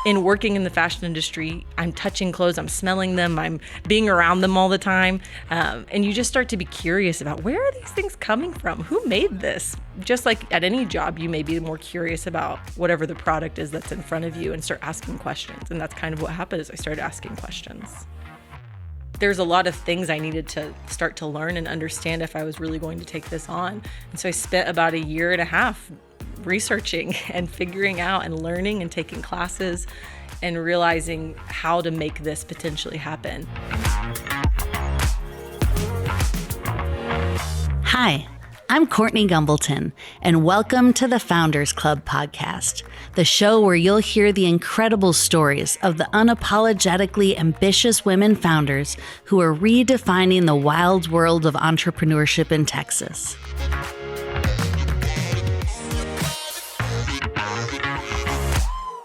in working in the fashion industry, I'm touching clothes, I'm smelling them, I'm being around them all the time. And you just start to be curious about, where are these things coming from? Who made this? Just like at any job, you may be more curious about whatever the product is that's in front of you and start asking questions. And that's kind of what happened is I started asking questions. There's a lot of things I needed to start to learn and understand if I was really going to take this on. And so I spent about 1.5 years researching and figuring out and learning and taking classes and realizing how to make this potentially happen. Hi, I'm Courtney Gumbleton, and welcome to the Founders Club podcast, the show where you'll hear the incredible stories of the unapologetically ambitious women founders who are redefining the wild world of entrepreneurship in Texas.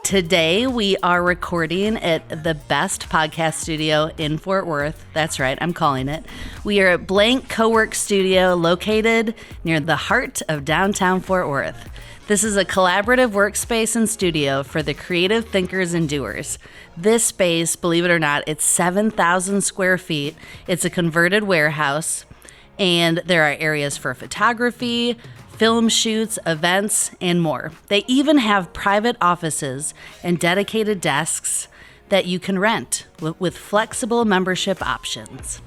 Today, we are recording at the best podcast studio in Fort Worth. That's right, I'm calling it. We are at Blank Cowork Studio located near the heart of downtown Fort Worth. This is a collaborative workspace and studio for the creative thinkers and doers. This space, believe it or not, it's 7,000 square feet. It's a converted warehouse, and there are areas for photography, film shoots, events, and more. They even have private offices and dedicated desks that you can rent with flexible membership options.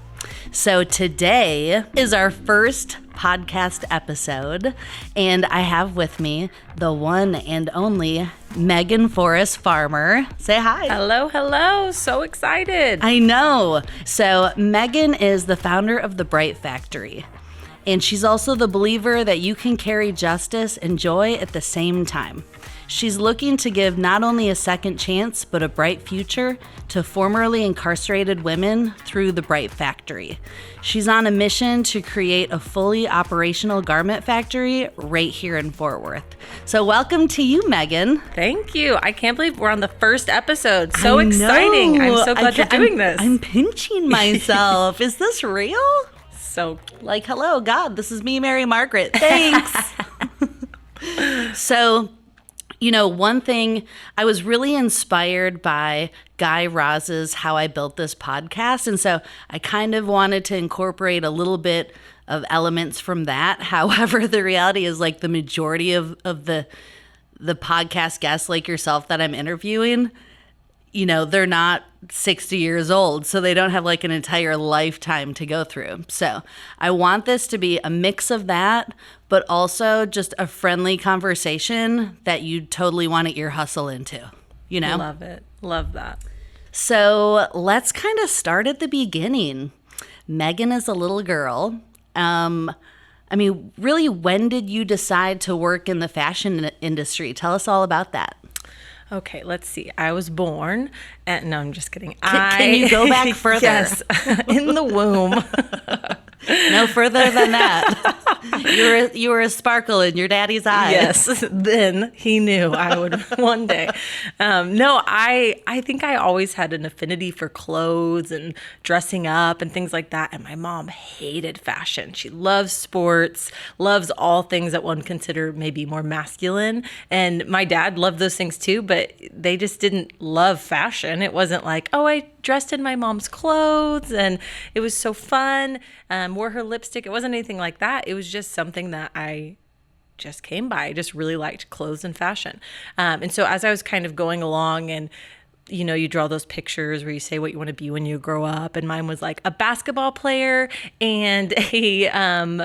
So today is our first podcast episode, and I have with me the one and only Meghan Forest Farmer. Say hi. Hello, hello. So excited. I know. So Meghan is the founder of The Bright Factory. And she's also the believer that you can carry justice and joy at the same time. She's looking to give not only a second chance, but a bright future to formerly incarcerated women through The Bright Factory. She's on a mission to create a fully operational garment factory right here in Fort Worth. So welcome to you, Meghan. Thank you. I can't believe we're on the first episode. So exciting. I'm so glad you're doing this. I'm pinching myself. Is this real? So, like, hello, God, this is me, Mary Margaret. Thanks. So, you know, one thing, I was really inspired by Guy Raz's How I Built This podcast. And so I kind of wanted to incorporate a little bit of elements from that. However, the reality is like the majority of the podcast guests like yourself that I'm interviewing, you know, they're not 60 years old, so they don't have like an entire lifetime to go through. So I want this to be a mix of that, but also just a friendly conversation that you totally want to ear hustle into, you know? Love it. Love that. So let's kind of start at the beginning. Meghan is a little girl. I mean, really, when did you decide to work in the fashion industry? Tell us all about that. Okay, let's see. I was born, and no, I'm just kidding. Can you go back further? Yes, in the womb. No further than that. You were a sparkle in your daddy's eyes. Yes, then he knew I would one day. No, I think I always had an affinity for clothes and dressing up and things like that. And my mom hated fashion. She loves sports, loves all things that one consider maybe more masculine. And my dad loved those things too, but they just didn't love fashion. It wasn't like, oh, I dressed in my mom's clothes and it was so fun. Wore her lipstick. It wasn't anything like that. It was just something that I just came by. I just really liked clothes and fashion. And so as I was kind of going along and, you know, you draw those pictures where you say what you want to be when you grow up. And mine was like a basketball player and a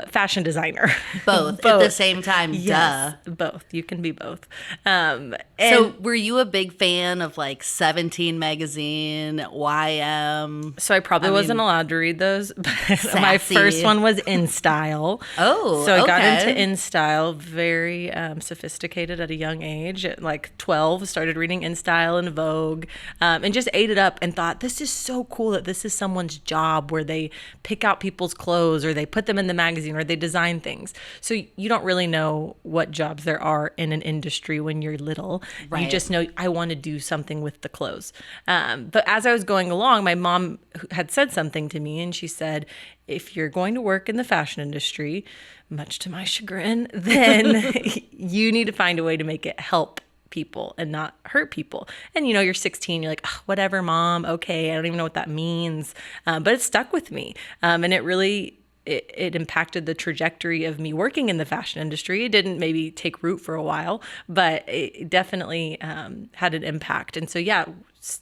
fashion designer. Both at the same time. Yes, duh. Both. You can be both. So were you a big fan of like 17 magazine, YM? So I probably wasn't allowed to read those. But my first one was In Style. Oh, so I got into In Style, very sophisticated at a young age. At like 12, started reading In Style and Vogue. And just ate it up and thought, this is so cool that this is someone's job where they pick out people's clothes or they put them in the magazine or they design things. So you don't really know what jobs there are in an industry when you're little. Right. You just know, I want to do something with the clothes. But as I was going along, my mom had said something to me and she said, if you're going to work in the fashion industry, much to my chagrin, then you need to find a way to make it help people and not hurt people. And, you're 16, you're like, "Oh, whatever, mom. Okay. I don't even know what that means." But it stuck with me. And it really, it impacted the trajectory of me working in the fashion industry. It didn't maybe take root for a while, but it definitely had an impact. And so,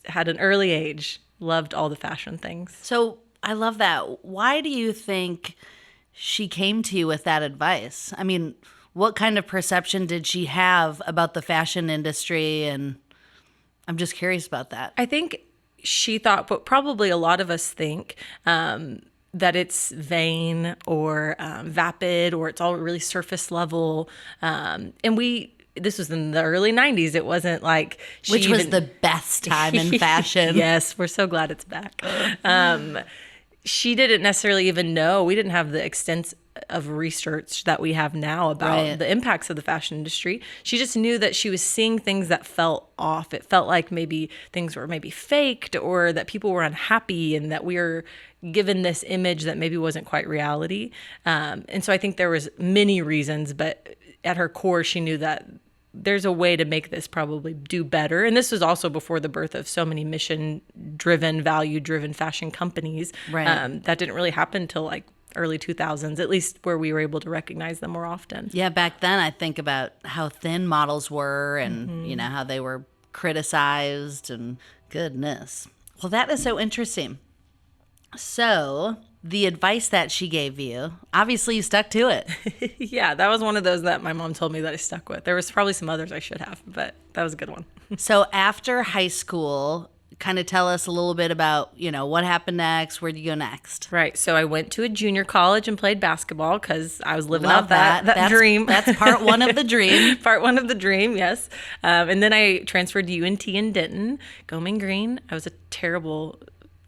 had an early age, loved all the fashion things. So I love that. Why do you think she came to you with that advice? I mean, what kind of perception did she have about the fashion industry? And I'm just curious about that. I think she thought, but probably a lot of us think, that it's vain or vapid, or it's all really surface level. This was in the early 90s. It wasn't like Which was the best time in fashion. Yes, we're so glad it's back. She didn't necessarily even know. We didn't have the extent of research that we have now about the impacts of the fashion industry. She just knew that she was seeing things that felt off. It felt like maybe things were maybe faked, or that people were unhappy, and that we were given this image that maybe wasn't quite reality. And so I think there was many reasons, but at her core, she knew that there's a way to make this probably do better. And this was also before the birth of so many mission-driven, value-driven fashion companies. Right. That didn't really happen until like early 2000s, at least where we were able to recognize them more often. Yeah, back then I think about how thin models were, and how they were criticized, and goodness. Well, that is so interesting. So the advice that she gave you, obviously you stuck to it. Yeah, that was one of those that my mom told me that I stuck with. There was probably some others I should have, but that was a good one. So after high school, kind of tell us a little bit about, what happened next. Where'd you go next? Right. So I went to a junior college and played basketball because I was living Love out that dream. That's part one of the dream. Part one of the dream, yes. And then I transferred to UNT in Denton, go Mean Green.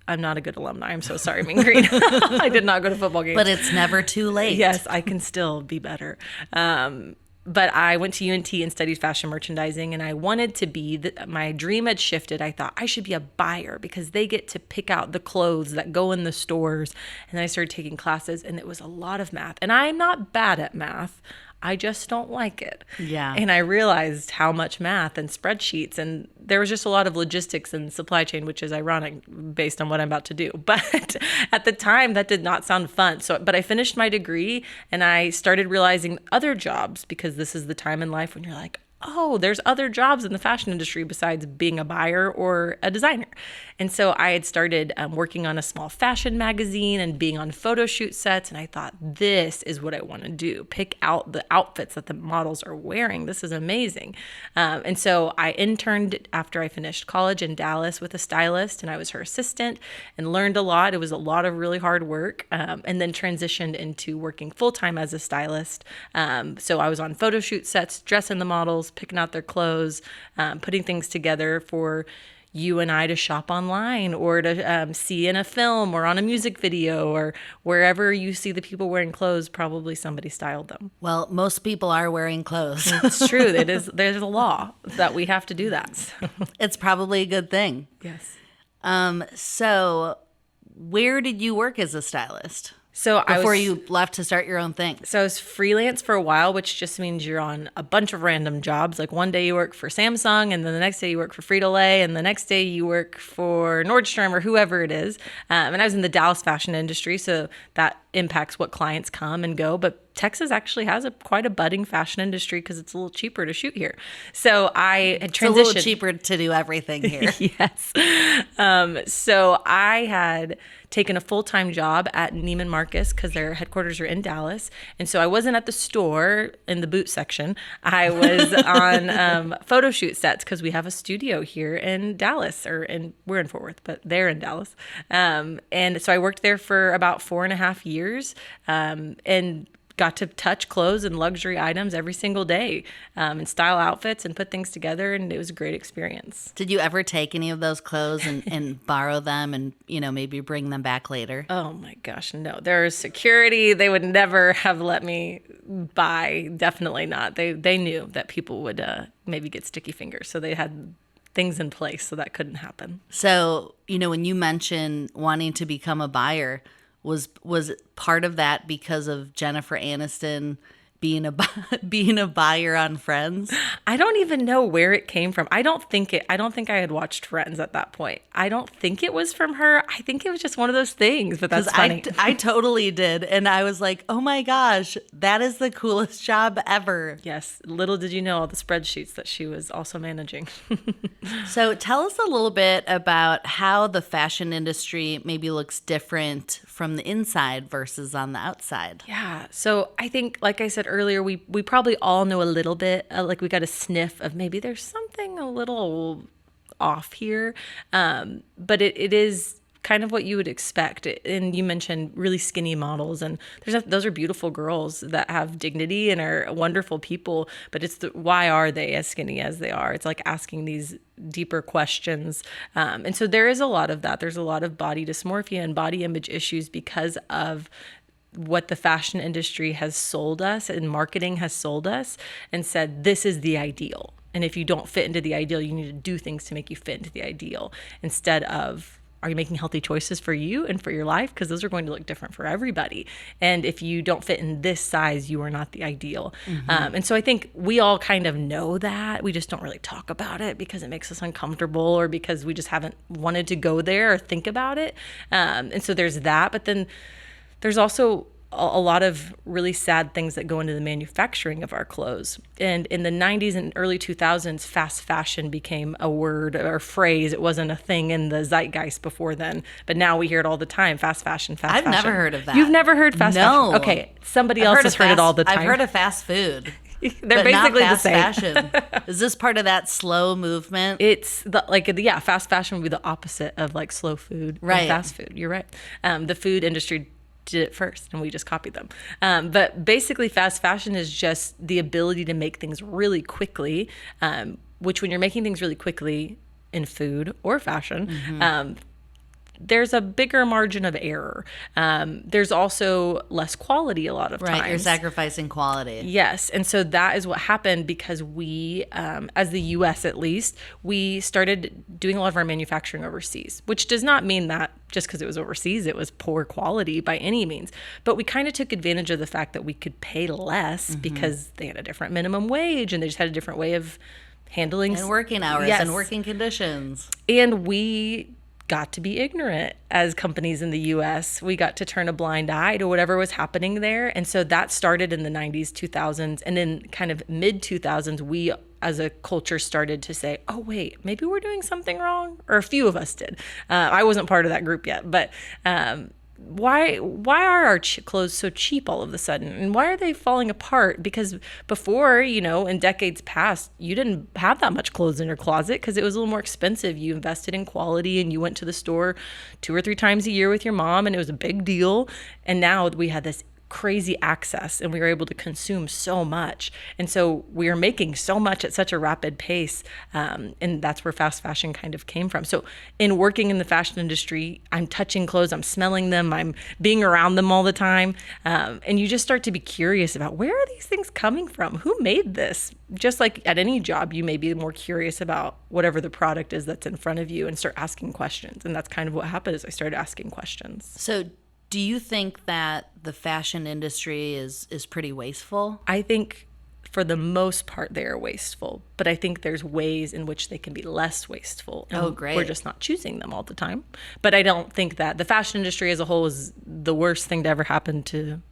I'm not a good alumni. I'm so sorry, Mean Green. I did not go to football games. But it's never too late. Yes, I can still be better. But I went to UNT and studied fashion merchandising, and I wanted to be, my dream had shifted. I thought I should be a buyer because they get to pick out the clothes that go in the stores. And then I started taking classes, and it was a lot of math. And I'm not bad at math. I just don't like it. Yeah. And I realized how much math and spreadsheets, and there was just a lot of logistics and supply chain, which is ironic based on what I'm about to do. But at the time, that did not sound fun. But I finished my degree, and I started realizing other jobs, because this is the time in life when you're like, oh, there's other jobs in the fashion industry besides being a buyer or a designer. And so I had started working on a small fashion magazine and being on photo shoot sets. And I thought, this is what I want to do. Pick out the outfits that the models are wearing. This is amazing. And so I interned after I finished college in Dallas with a stylist, and I was her assistant and learned a lot. It was a lot of really hard work, and then transitioned into working full-time as a stylist. So I was on photo shoot sets, dressing the models, picking out their clothes, putting things together for you and I to shop online, or to see in a film or on a music video, or wherever you see the people wearing clothes, probably somebody styled them. Well, most people are wearing clothes. It's true. There's a law that we have to do that. So. It's probably a good thing. Yes. So where did you work as a stylist? So before you left to start your own thing? So I was freelance for a while, which just means you're on a bunch of random jobs. Like one day you work for Samsung, and then the next day you work for Frito-Lay, and the next day you work for Nordstrom or whoever it is. And I was in the Dallas fashion industry, so that impacts what clients come and go. But Texas actually has quite a budding fashion industry because it's a little cheaper to shoot here. So I had transitioned. It's a little cheaper to do everything here. Yes. So I had taken a full-time job at Neiman Marcus because their headquarters are in Dallas. And so I wasn't at the store in the boot section. I was on photo shoot sets because we have a studio here in Dallas, we're in Fort Worth, but they're in Dallas. And so I worked there for about 4.5 years, and got to touch clothes and luxury items every single day, and style outfits and put things together. And it was a great experience. Did you ever take any of those clothes and borrow them and, maybe bring them back later? Oh my gosh, no. There's security. They would never have let me buy. Definitely not. They knew that people would maybe get sticky fingers. So they had things in place so that couldn't happen. So, when you mentioned wanting to become a buyer, was part of that because of Jennifer Aniston being a being a buyer on Friends? I don't even know where it came from. I don't think I had watched Friends at that point. I don't think it was from her. I think it was just one of those things, but that's funny. I totally did. And I was like, oh my gosh, that is the coolest job ever. Yes. Little did you know all the spreadsheets that she was also managing. So tell us a little bit about how the fashion industry maybe looks different from the inside versus on the outside. Yeah. So I think, like I said earlier, we probably all know a little bit, like we got a sniff of maybe there's something a little off here. But it is kind of what you would expect. And you mentioned really skinny models, and those are beautiful girls that have dignity and are wonderful people. But it's why are they as skinny as they are? It's like asking these deeper questions. And so there is a lot of that. There's a lot of body dysmorphia and body image issues because of what the fashion industry has sold us and marketing has sold us and said, this is the ideal. And if you don't fit into the ideal, you need to do things to make you fit into the ideal instead of, are you making healthy choices for you and for your life? Because those are going to look different for everybody. And if you don't fit in this size, you are not the ideal. And so I think we all kind of know that. We just don't really talk about it because it makes us uncomfortable or because we just haven't wanted to go there or think about it. And so there's that. But then there's also a lot of really sad things that go into the manufacturing of our clothes. And in the 90s and early 2000s, fast fashion became a word or phrase. It wasn't a thing in the zeitgeist before then, but now we hear it all the time. Fast fashion, fast fashion. I've never heard of that. You've never heard fast fashion? No. Okay, somebody else has heard it all the time. I've heard of fast food. They're basically the same. Fashion. Is this part of that slow movement? It's fast fashion would be the opposite of like slow food, right? And fast food. You're right. The food industry did it first and we just copied them. But basically fast fashion is just the ability to make things really quickly, which when you're making things really quickly in food or fashion, there's a bigger margin of error. There's also less quality a lot of times. Right, you're sacrificing quality. Yes, and so that is what happened because we, as the U.S. at least, we started doing a lot of our manufacturing overseas, which does not mean that just because it was overseas, it was poor quality by any means. But we kind of took advantage of the fact that we could pay less because they had a different minimum wage and they just had a different way of handling. And working hours Yes. and working conditions. And we got to be ignorant as companies in the US. We got to turn a blind eye to whatever was happening there. And so that started in the 90s, 2000s. And then kind of mid 2000s, we as a culture started to say, oh, wait, maybe we're doing something wrong. Or a few of us did. I wasn't part of that group yet. But why are our clothes so cheap all of a sudden? And why are they falling apart? Because before, in decades past, you didn't have that much clothes in your closet because it was a little more expensive. You invested in quality and you went to the store 2 or 3 times a year with your mom and it was a big deal. And now we had this crazy access and we were able to consume so much. And so we are making so much at such a rapid pace. And that's where fast fashion kind of came from. So in working in the fashion industry, I'm touching clothes, I'm smelling them, I'm being around them all the time. And you just start to be curious about where are these things coming from? Who made this? Just like at any job, you may be more curious about whatever the product is that's in front of you and start asking questions. And that's kind of what happened is I started asking questions. So do you think that the fashion industry is pretty wasteful? I think for the most part they are wasteful, but I think there's ways in which they can be less wasteful. And great. We're just not choosing them all the time. But I don't think that the fashion industry as a whole is the worst thing to ever happen to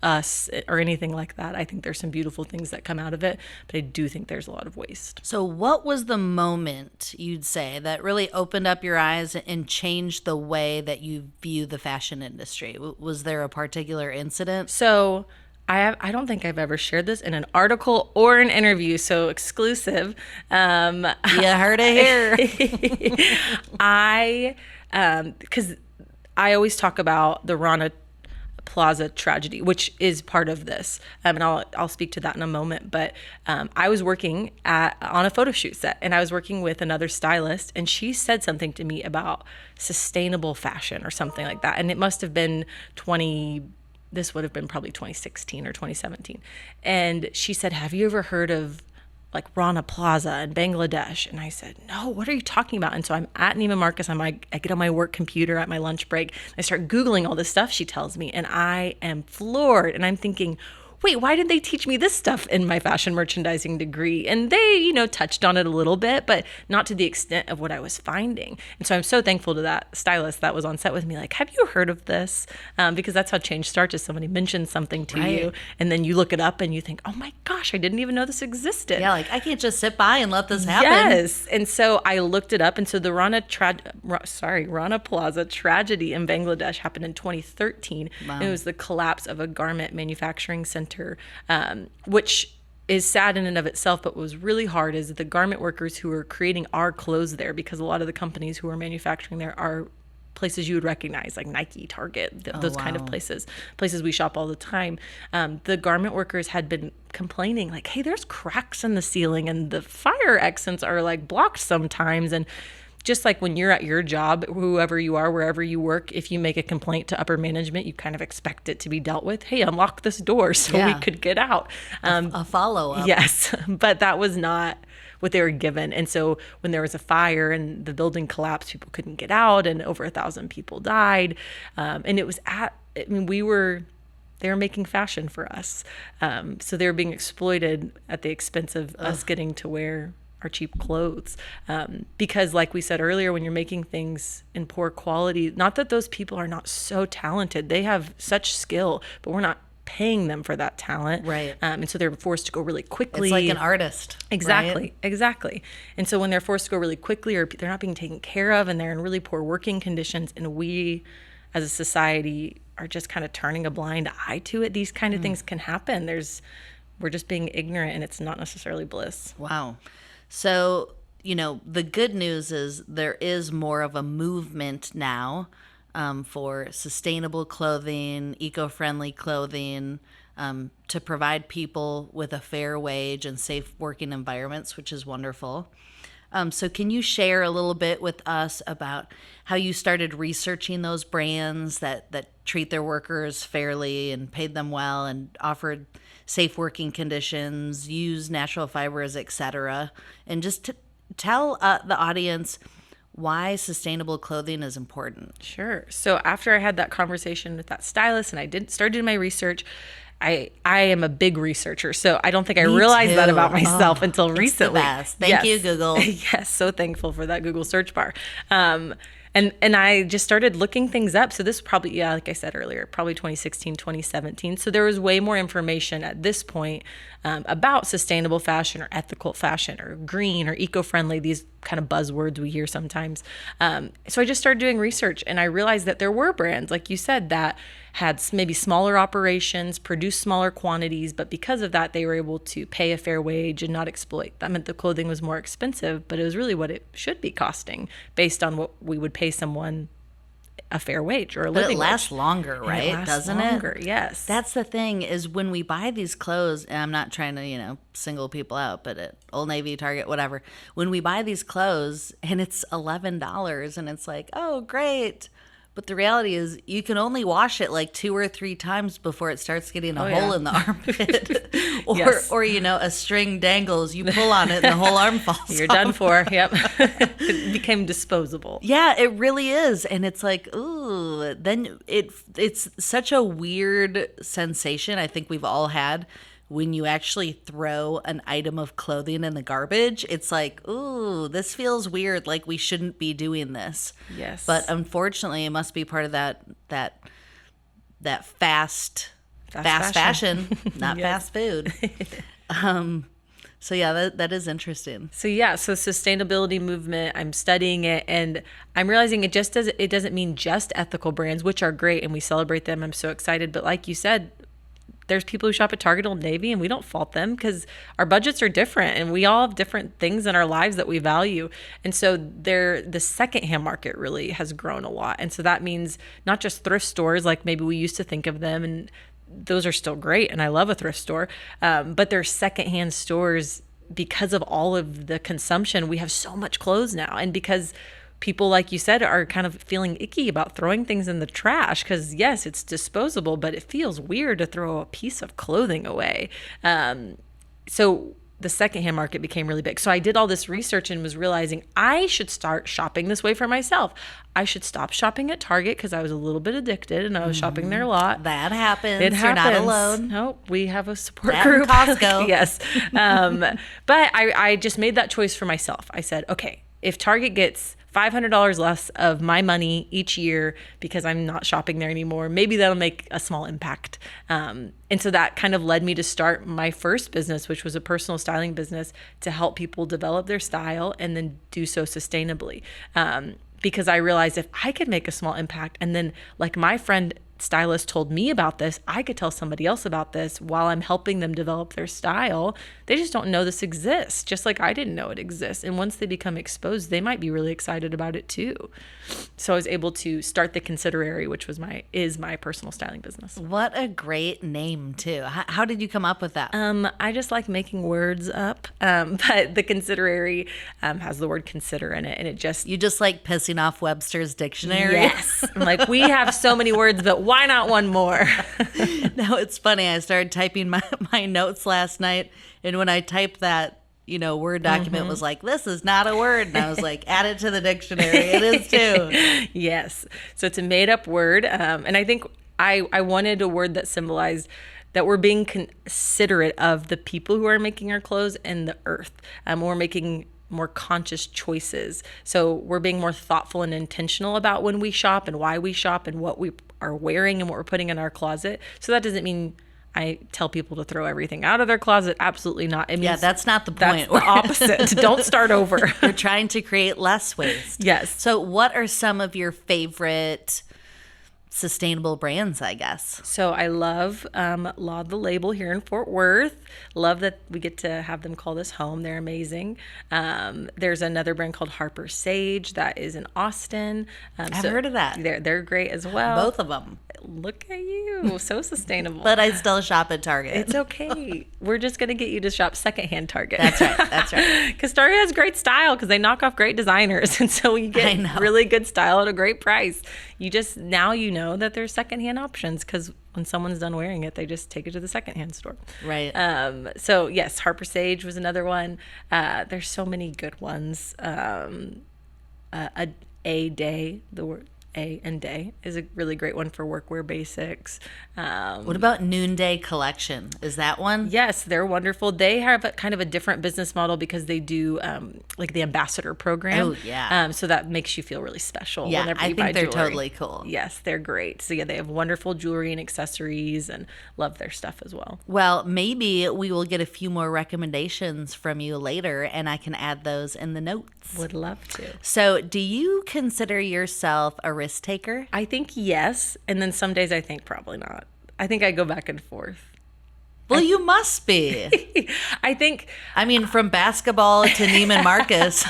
us or anything like that. I think there's some beautiful things that come out of it, but I do think there's a lot of waste. So what was the moment you'd say that really opened up your eyes and changed the way that you view the fashion industry? Was there a particular incident? So I don't think I've ever shared this in an article or an interview, so exclusive. You heard it here. Because I always talk about the Rana Plaza tragedy, which is part of this. And I'll speak to that in a moment. But I was working on a photo shoot set and I was working with another stylist and she said something to me about sustainable fashion or something like that. And it must have been this would have been probably 2016 or 2017. And she said, have you ever heard of like Rana Plaza in Bangladesh? And I said, no, what are you talking about? And so I'm at Neiman Marcus. I get on my work computer at my lunch break. I start Googling all this stuff she tells me. And I am floored. And I'm thinking, wait, why did they teach me this stuff in my fashion merchandising degree? And they, touched on it a little bit, but not to the extent of what I was finding. And so I'm so thankful to that stylist that was on set with me. Like, have you heard of this? Because that's how change starts, is somebody mentions something to you, and then you look it up and you think, oh my gosh, I didn't even know this existed. Yeah, like I can't just sit by and let this happen. Yes. And so I looked it up. And so the Rana Plaza tragedy in Bangladesh happened in 2013. Wow. It was the collapse of a garment manufacturing center, which is sad in and of itself, but what was really hard is the garment workers who were creating our clothes there, because a lot of the companies who are manufacturing there are places you would recognize, like Nike, Target, those kind of places we shop all the time. The garment workers had been complaining like, hey, there's cracks in the ceiling and the fire exits are like blocked sometimes. And just like when you're at your job, whoever you are, wherever you work, if you make a complaint to upper management, you kind of expect it to be dealt with. Hey, unlock this door so we could get out. A follow-up. Yes, but that was not what they were given. And so when there was a fire and the building collapsed, people couldn't get out and over 1,000 people died. And it was they were making fashion for us. So they were being exploited at the expense of us getting to wear our cheap clothes. Because like we said earlier, when you're making things in poor quality, not that those people are not so talented, they have such skill, but we're not paying them for that talent. Right. And so they're forced to go really quickly. It's like an artist. Exactly. Right? Exactly. And so when they're forced to go really quickly, or they're not being taken care of and they're in really poor working conditions, and we as a society are just kind of turning a blind eye to it, these kind of things can happen. We're just being ignorant, and it's not necessarily bliss. Wow. So, the good news is there is more of a movement now for sustainable clothing, eco-friendly clothing, to provide people with a fair wage and safe working environments, which is wonderful. So can you share a little bit with us about how you started researching those brands that treat their workers fairly and paid them well and offered safe working conditions, use natural fibers, etc., and just to tell the audience why sustainable clothing is important? Sure. So after I had that conversation with that stylist and I started my research, I am a big researcher, so I don't think I realized that about myself until recently. The best. Thank you, Google. Yes, so thankful for that Google search bar. And I just started looking things up. So this was probably, like I said earlier, probably 2016, 2017. So there was way more information at this point about sustainable fashion or ethical fashion or green or eco-friendly, these kind of buzzwords we hear sometimes. So I just started doing research, and I realized that there were brands, like you said, that had maybe smaller operations, produced smaller quantities, but because of that, they were able to pay a fair wage and not exploit. That meant the clothing was more expensive, but it was really what it should be costing based on what we would pay someone a fair wage or a living wage. But it lasts longer, right? Doesn't it? Yes. That's the thing, is when we buy these clothes, and I'm not trying to, single people out, but at Old Navy, Target, whatever, when we buy these clothes and it's $11 and it's like, oh, great. But the reality is you can only wash it like 2 or 3 times before it starts getting a hole in the armpit. Or a string dangles, you pull on it and the whole arm falls You're off. done for. Yep. It became disposable. Yeah, it really is. And it's like, ooh, then it's such a weird sensation I think we've all had when you actually throw an item of clothing in the garbage. It's like, ooh, this feels weird. Like we shouldn't be doing this. Yes. But unfortunately, it must be part of that fast fashion, not fast food. So yeah, that is interesting. So sustainability movement, I'm studying it, and I'm realizing it doesn't mean just ethical brands, which are great and we celebrate them. I'm so excited. But like you said, there's people who shop at Target, Old Navy, and we don't fault them because our budgets are different and we all have different things in our lives that we value. And so the secondhand market really has grown a lot. And so that means not just thrift stores like maybe we used to think of them, and those are still great, and I love a thrift store, but there's secondhand stores because of all of the consumption. We have so much clothes now, and because people, like you said, are kind of feeling icky about throwing things in the trash because, yes, it's disposable, but it feels weird to throw a piece of clothing away. So the secondhand market became really big. So I did all this research and was realizing I should start shopping this way for myself. I should stop shopping at Target because I was a little bit addicted and I was shopping there a lot. That happens. It You're happens. not alone. Nope, we have a support That group. and Costco. Yes. But I just made that choice for myself. I said, okay, if Target gets $500 less of my money each year because I'm not shopping there anymore, maybe that'll make a small impact. And so that kind of led me to start my first business, which was a personal styling business to help people develop their style and then do so sustainably. Because I realized if I could make a small impact and then like my friend stylist told me about this, I could tell somebody else about this while I'm helping them develop their style. They just don't know this exists, just like I didn't know it exists. And once they become exposed, they might be really excited about it too. So I was able to start the Considerary, which is my personal styling business. What a great name too. How did you come up with that? I just like making words up. But the Considerary has the word consider in it, and it just You just like pissing off Webster's dictionary? Yes. I'm like, we have so many words, but why not one more? No, it's funny. I started typing my notes last night, and when I typed that, Word document was like, this is not a word. And I was like, add it to the dictionary. It is too. Yes. So it's a made up word. And I think I wanted a word that symbolized that we're being considerate of the people who are making our clothes and the earth. We're making more conscious choices. So we're being more thoughtful and intentional about when we shop and why we shop and what we are wearing and what we're putting in our closet. So that doesn't mean I tell people to throw everything out of their closet. Absolutely not. It means that's not the point. That's the opposite. Don't start over. We're trying to create less waste. Yes. So what are some of your favorite sustainable brands, I guess? So I love Laud the Label here in Fort Worth. Love that we get to have them call this home. They're amazing. There's another brand called Harper Sage that is in Austin. I've heard of that. They're great as well. Both of them. Look at you. So sustainable. But I still shop at Target. It's okay. We're just going to get you to shop secondhand Target. That's right. That's right. Because Target has great style because they knock off great designers. And so you get really good style at a great price. Now you know that there's secondhand options because when someone's done wearing it, they just take it to the secondhand store. Right. So yes, Harper Sage was another one. There's so many good ones. A Day, the word A and Day is a really great one for workwear basics. What about Noonday Collection? Is that one? Yes, they're wonderful. They have a kind of a different business model because they do like the ambassador program. Oh, yeah. So that makes you feel really special. Yeah, whenever I you think buy they're jewelry. totally cool. Yes, they're great. So yeah, they have wonderful jewelry and accessories and love their stuff as well. Well, maybe we will get a few more recommendations from you later and I can add those in the notes. Would love to. So do you consider yourself a risk taker? I think yes. And then some days I think probably not. I think I go back and forth. Well, you must be. I think. I mean, from basketball to Neiman Marcus,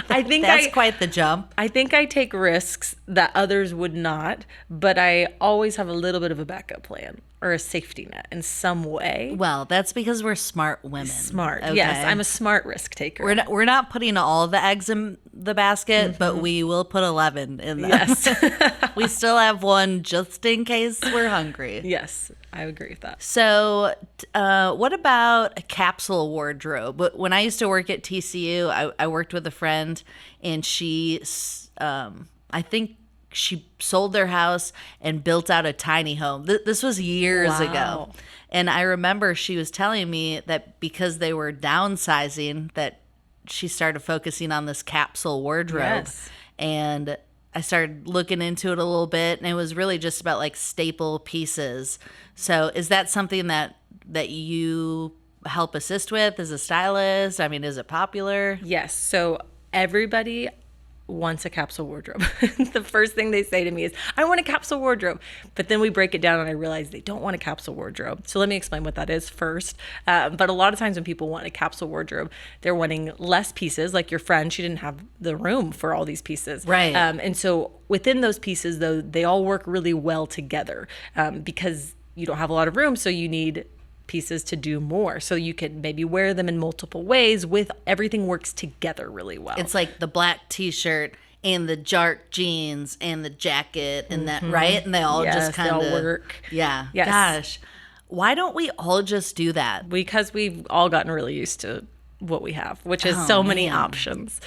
I think that's quite the jump. I think I take risks that others would not, but I always have a little bit of a backup plan or a safety net in some way. Well, that's because we're smart women. Smart. Okay? Yes, I'm a smart risk taker. We're not putting all the eggs in the basket, but we will put 11 in them. Yes. We still have one just in case we're hungry. Yes, I agree with that. So what about a capsule wardrobe? When I used to work at TCU, I worked with a friend, and she, I think she sold their house and built out a tiny home. This was years ago. And I remember she was telling me that because they were downsizing, that she started focusing on this capsule wardrobe. Yes. And I started looking into it a little bit, and it was really just about like staple pieces. So is that something that you help assist with as a stylist? I mean, is it popular? Yes. So everybody wants a capsule wardrobe. The first thing they say to me is, I want a capsule wardrobe. But then we break it down and I realize they don't want a capsule wardrobe. So let me explain what that is first. But a lot of times when people want a capsule wardrobe, they're wanting less pieces. Like your friend, she didn't have the room for all these pieces. Right. And so within those pieces, though, they all work really well together because you don't have a lot of room. So you need pieces to do more, so you can maybe wear them in multiple ways. With everything works together really well. It's like the black t-shirt and the dark jeans and the jacket and that, right? And they all just kind of work. Yeah. Yes. Gosh. Why don't we all just do that? Because we've all gotten really used to what we have, which is so many options,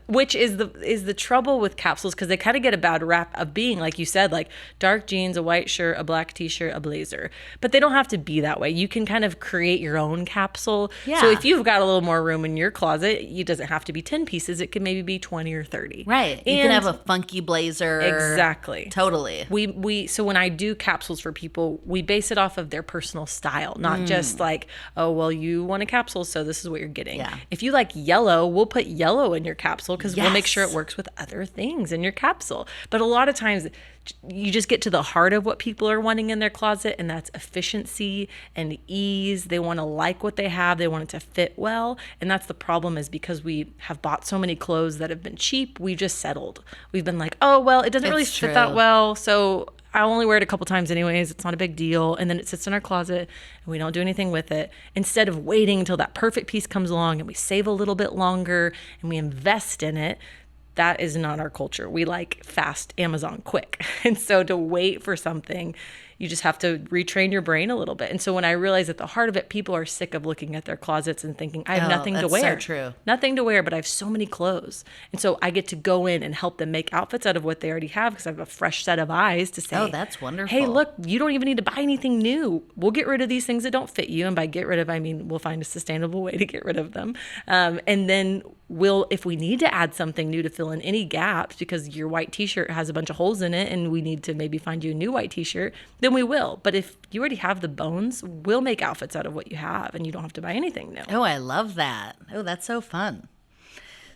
which is the trouble with capsules, because they kind of get a bad rap of being, like you said, like dark jeans, a white shirt, a black t-shirt, a blazer, but they don't have to be that way. You can kind of create your own capsule. Yeah. So if you've got a little more room in your closet, it doesn't have to be 10 pieces. It can maybe be 20 or 30. Right. You can have a funky blazer. Exactly. Totally. So when I do capsules for people, we base it off of their personal style, not just like, oh, well, you want a capsule, so this is what you're getting. Yeah. If you like yellow, we'll put yellow in your capsule because we'll make sure it works with other things in your capsule. But a lot of times you just get to the heart of what people are wanting in their closet, and that's efficiency and ease. They want to like what they have. They want it to fit well. And that's the problem, is because we have bought so many clothes that have been cheap, we've just settled. We've been like, oh, well, it doesn't really fit that well, so I only wear it a couple times anyways. It's not a big deal. And then it sits in our closet and we don't do anything with it. Instead of waiting until that perfect piece comes along and we save a little bit longer and we invest in it, that is not our culture. We like fast, Amazon, quick. And so to wait for something, you just have to retrain your brain a little bit. And so when I realized at the heart of it, people are sick of looking at their closets and thinking, I have nothing to wear. That's so true. Nothing to wear, but I have so many clothes. And so I get to go in and help them make outfits out of what they already have, because I have a fresh set of eyes to say, oh, that's wonderful. Hey, look, you don't even need to buy anything new. We'll get rid of these things that don't fit you. And by get rid of, I mean, we'll find a sustainable way to get rid of them. And then if we need to add something new to fill in any gaps, because your white t-shirt has a bunch of holes in it and we need to maybe find you a new white t-shirt, then we will. But if you already have the bones, we'll make outfits out of what you have and you don't have to buy anything new. Oh, I love that. Oh, that's so fun.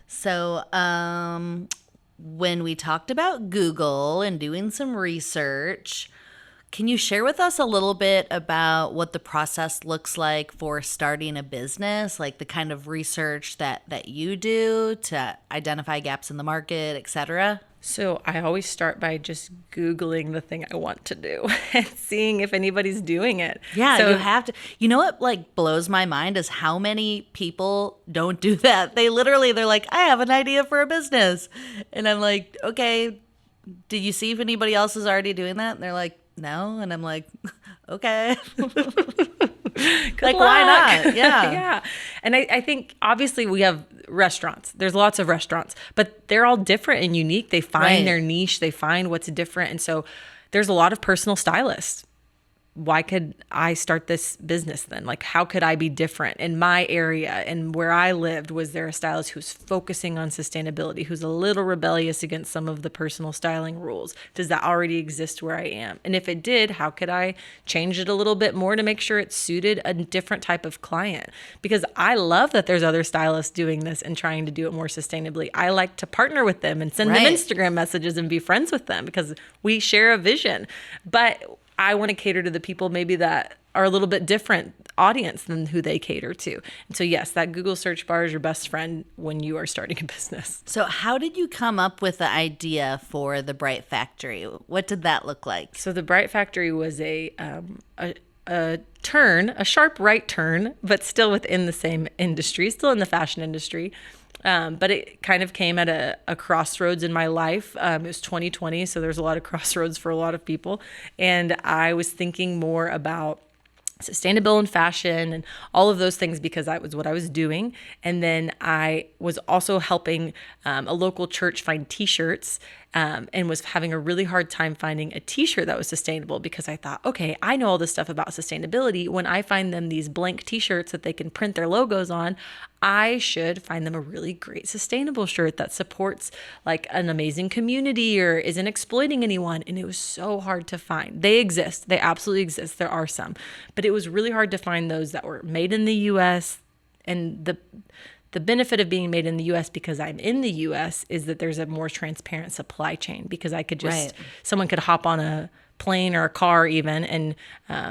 So, when we talked about Google and doing some research, can you share with us a little bit about what the process looks like for starting a business, like the kind of research that you do to identify gaps in the market, et cetera? So I always start by just Googling the thing I want to do and seeing if anybody's doing it. Yeah, so you have to. You know what like blows my mind is how many people don't do that. They're like, I have an idea for a business. And I'm like, okay, did you see if anybody else is already doing that? And they're like, no. And I'm like, okay. Like, why not? Yeah. Yeah. And I think obviously we have restaurants. There's lots of restaurants, but they're all different and unique. They find their niche. They find what's different. And so there's a lot of personal stylists. Why could I start this business then? Like, how could I be different? In my area and where I lived, was there a stylist who's focusing on sustainability, who's a little rebellious against some of the personal styling rules? Does that already exist where I am? And if it did, how could I change it a little bit more to make sure it suited a different type of client? Because I love that there's other stylists doing this and trying to do it more sustainably. I like to partner with them and send them Instagram messages and be friends with them because we share a vision. But I want to cater to the people maybe that are a little bit different audience than who they cater to. And so yes, that Google search bar is your best friend when you are starting a business. So how did you come up with the idea for the Bright Factory? What did that look like? So the Bright Factory was a sharp right turn, but still within the same industry, still in the fashion industry. But it kind of came at a crossroads in my life. It was 2020, so there's a lot of crossroads for a lot of people. And I was thinking more about sustainable and fashion and all of those things because that was what I was doing. And then I was also helping a local church find t-shirts and was having a really hard time finding a t-shirt that was sustainable because I thought, okay, I know all this stuff about sustainability. When I find them these blank t-shirts that they can print their logos on, I should find them a really great sustainable shirt that supports like an amazing community or isn't exploiting anyone. And it was so hard to find. They exist. They absolutely exist. There are some, but it was really hard to find those that were made in the US. And the benefit of being made in the U.S. because I'm in the U.S. is that there's a more transparent supply chain because I could just, someone could hop on a plane or a car even and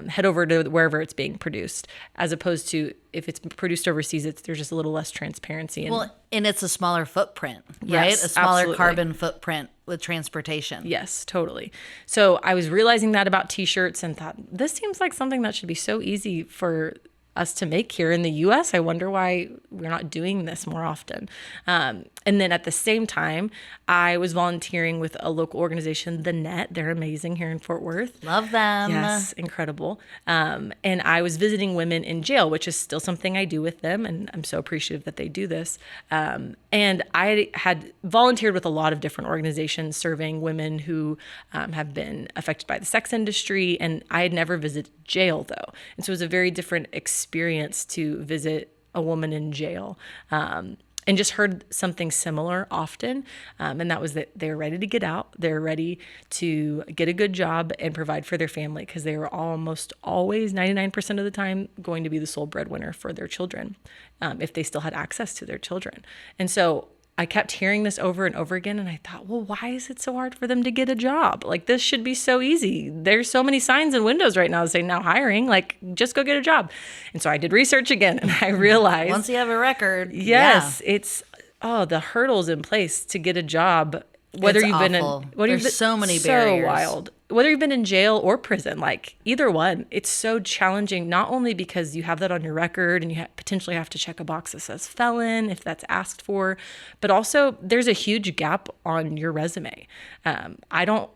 head over to wherever it's being produced, as opposed to if it's produced overseas, there's just a little less transparency. And it's a smaller footprint, right? Yes, a smaller absolutely. Carbon footprint with transportation. Yes, totally. So I was realizing that about t-shirts and thought, this seems like something that should be so easy for us to make here in the U.S. I wonder why we're not doing this more often. And And then at the same time, I was volunteering with a local organization, The Net. They're amazing here in Fort Worth. Love them. Yes, incredible. And I was visiting women in jail, which is still something I do with them. And I'm so appreciative that they do this. And I had volunteered with a lot of different organizations serving women who have been affected by the sex industry. And I had never visited jail, though. And so it was a very different experience to visit a woman in jail. And just heard something similar often. And that was that they're ready to get out. They're ready to get a good job and provide for their family, because they were almost always, 99% of the time, going to be the sole breadwinner for their children, if they still had access to their children. And so I kept hearing this over and over again. And I thought, well, why is it so hard for them to get a job? Like, this should be so easy. There's so many signs and windows right now saying now hiring, like, just go get a job. And so I did research again, and I realized Once you have a record. yes, it's, the hurdles in place to get a job, whether It's you've been in, awful. whether There's you've been, so many so barriers. wild, whether you've been in jail or prison, like either one, it's so challenging, not only because you have that on your record and you potentially have to check a box that says felon if that's asked for, but also there's a huge gap on your resume. I don't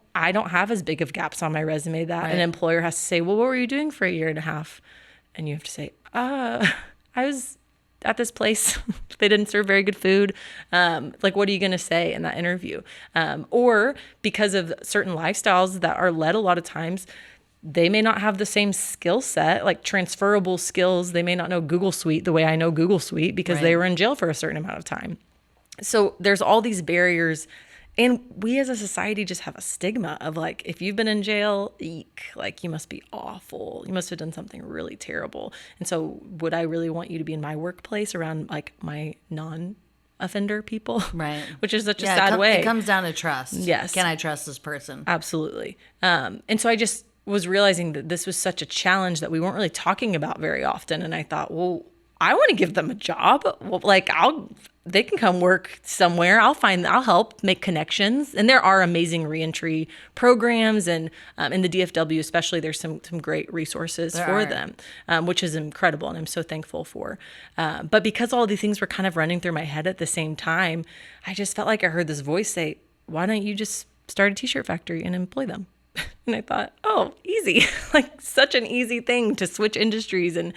have as big of gaps on my resume that an employer has to say, well, what were you doing for a year and a half? And you have to say, I was at this place. They didn't serve very good food. Like, what are you going to say in that interview? Or because of certain lifestyles that are led a lot of times, they may not have the same skill set, like transferable skills. They may not know Google Suite the way I know Google Suite because they were in jail for a certain amount of time. So there's all these barriers. And we as a society just have a stigma of, like, if you've been in jail, eek, like, you must be awful. You must have done something really terrible. And so would I really want you to be in my workplace around, like, my non-offender people? Right. Which is such a sad way. It comes down to trust. Yes. Can I trust this person? Absolutely. And so I just was realizing that this was such a challenge that we weren't really talking about very often. And I thought, well, I want to give them a job. Well, like, they can come work somewhere. I'll help make connections. And there are amazing reentry programs, and in the DFW especially, there's some great resources for them, which is incredible, and I'm so thankful for. But because all these things were kind of running through my head at the same time, I just felt like I heard this voice say, why don't you just start a t-shirt factory and employ them? And I thought, oh, easy. Like, such an easy thing to switch industries and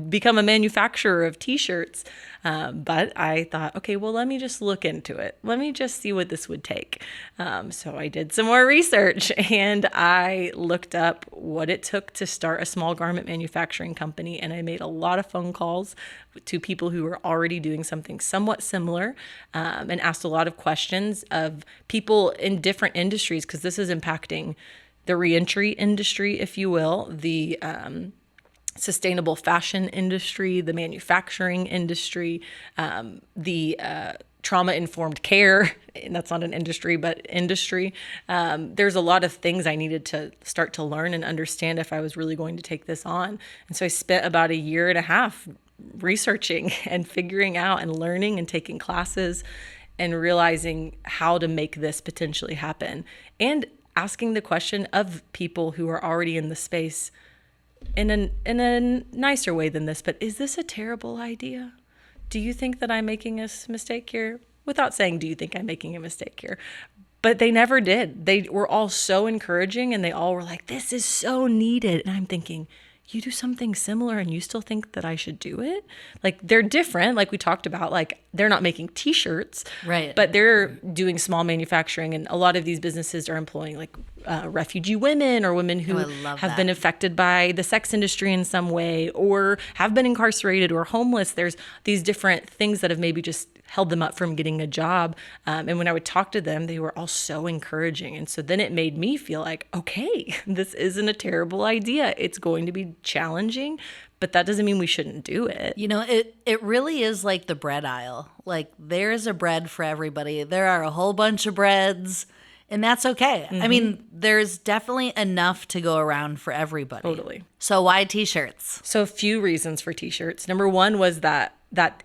become a manufacturer of t-shirts. But I thought, okay, well, let me just look into it. Let me just see what this would take. So I did some more research, and I looked up what it took to start a small garment manufacturing company. And I made a lot of phone calls to people who were already doing something somewhat similar, and asked a lot of questions of people in different industries, because this is impacting the reentry industry, if you will, the sustainable fashion industry, the manufacturing industry, the trauma-informed care, and that's not an industry, but industry. There's a lot of things I needed to start to learn and understand if I was really going to take this on. And so I spent about a year and a half researching and figuring out and learning and taking classes and realizing how to make this potentially happen, and asking the question of people who are already in the space in a nicer way than this, but is this a terrible idea? Do you think that I'm making a mistake here? Without saying, do you think I'm making a mistake here? But they never did. They were all so encouraging, and they all were like, this is so needed. And I'm thinking, you do something similar and you still think that I should do it? Like, they're different. Like we talked about, like, they're not making t-shirts, right? But they're doing small manufacturing. And a lot of these businesses are employing, like, refugee women or women who have been affected by the sex industry in some way, or have been incarcerated or homeless. There's these different things that have maybe just held them up from getting a job. And when I would talk to them, they were all so encouraging. And so then it made me feel like, okay, this isn't a terrible idea. It's going to be challenging, but that doesn't mean we shouldn't do it. You know, it really is like the bread aisle. Like, there's a bread for everybody. There are a whole bunch of breads, and that's okay. Mm-hmm. I mean, there's definitely enough to go around for everybody. Totally. So why t-shirts? So a few reasons for t-shirts. Number one was that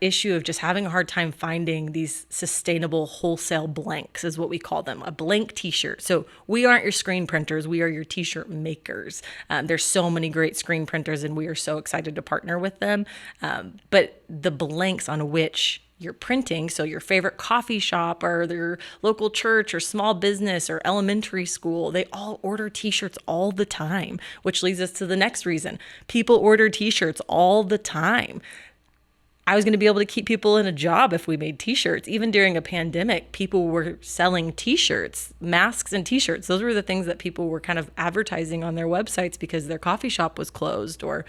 issue of just having a hard time finding these sustainable wholesale blanks, is what we call them, a blank t-shirt. So we aren't your screen printers, we are your t-shirt makers. There's so many great screen printers, and we are so excited to partner with them. But the blanks on which your printing. So your favorite coffee shop or your local church or small business or elementary school, they all order t-shirts all the time, which leads us to the next reason. People order t-shirts all the time. I was going to be able to keep people in a job if we made t-shirts. Even during a pandemic, people were selling t-shirts, masks and t-shirts. Those were the things that people were kind of advertising on their websites because their coffee shop was closed or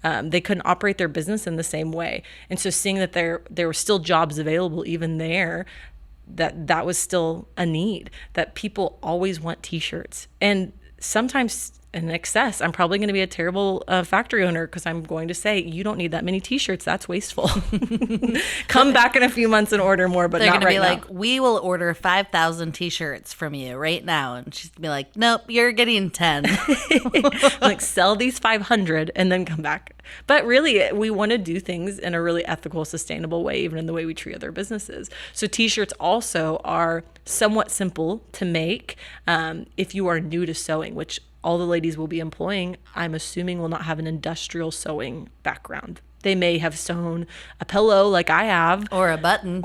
they couldn't operate their business in the same way. And so seeing that there were still jobs available even there, that was still a need, that people always want t-shirts. And sometimes in excess, I'm probably going to be a terrible factory owner because I'm going to say, you don't need that many t-shirts. That's wasteful. Come back in a few months and order more, but not right now. They're going to be like, we will order 5,000 t-shirts from you right now. And she's going to be like, nope, you're getting 10. Like, sell these 500 and then come back. But really, we want to do things in a really ethical, sustainable way, even in the way we treat other businesses. So t-shirts also are somewhat simple to make if you are new to sewing, which all the ladies will be employing, I'm assuming, will not have an industrial sewing background. They may have sewn a pillow like I have. Or a button.